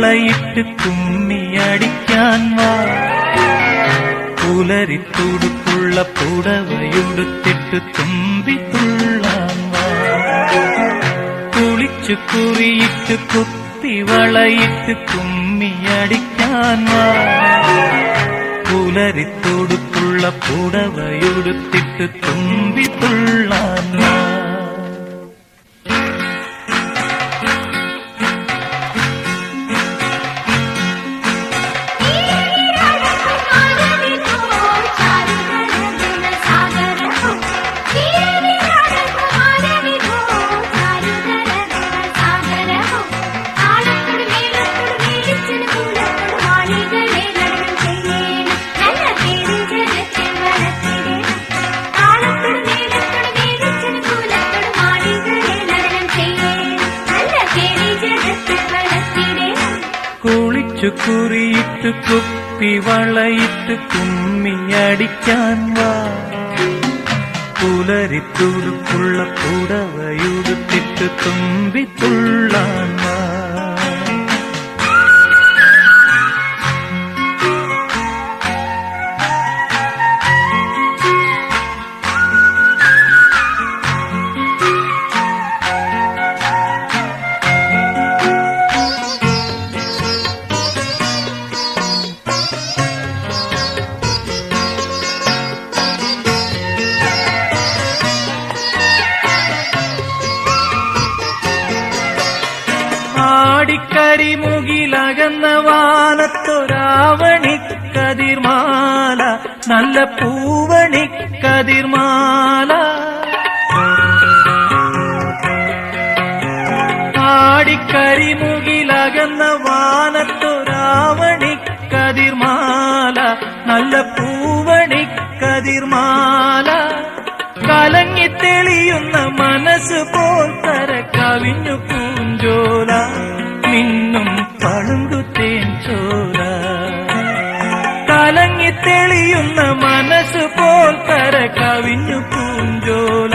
വളയിട്ട് കുമ്മിയടിക്കാൻ വാ. പുലരിത്തുടുപ്പുള്ള പുടവയുടുത്തിട്ട് തുമ്പി തുള്ളാൻ വാ. കുളിച്ചു കുറിയിട്ട് കുത്തി വളയിട്ട് കുമ്മിയടിക്കാൻ വാ. പുലരിത്തുടുപ്പുള്ള പുടവയുടുത്തിട്ട് തുമ്പി തുള്ളാൻ വാ. കുളിച്ചു കുറിയിട്ട് കുപ്പി വളയിട്ട് കുമ്മിയടിക്കാൻ വാ. പുലരിത്തുടുപ്പുള്ള പുടവയുടുത്തിട്ട് തുമ്പി തുള്ളാൻ വാ. ആടിക്കരിമുകിലകന്ന വാനത്തൊരാവണിക്കതിർമാല, നല്ല പൂവണിക്കതിർമാല. ആടിക്കരിമുകിലകന്ന വാനത്തൊരാവണിക്കതിർമാല, നല്ല പൂവണിക്കതിർമാല. കലങ്ങിത്തെളിയുന്ന മനസ്സ് പോൽ കര കവിഞ്ഞു പൂഞ്ചോല, മിന്നും പളുങ്കുത്തേൻ ചോല. കലങ്ങിത്തെളിയുന്ന മനസ്സ് പോൽ കര കവിഞ്ഞു പൂഞ്ചോല,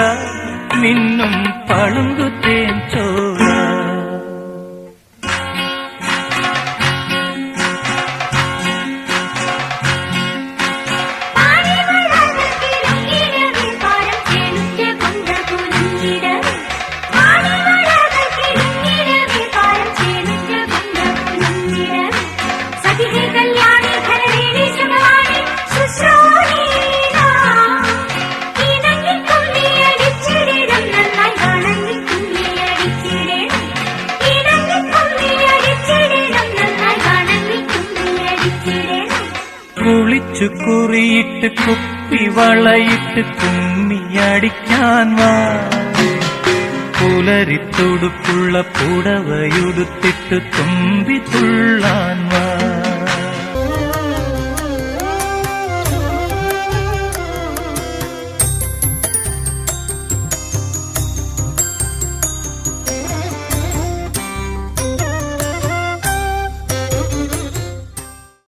മിന്നും പളുങ്കുത്തേൻ ചോല. കുളിച്ചു കുറിയിട്ട് കുപ്പി വളയിട്ട് കുമ്മിയടിക്കാൻ വാ. പുലരിത്തുടുപ്പുള്ള പുടവയുടുത്തിട്ട് തുമ്പി തുള്ളാൻ വാ.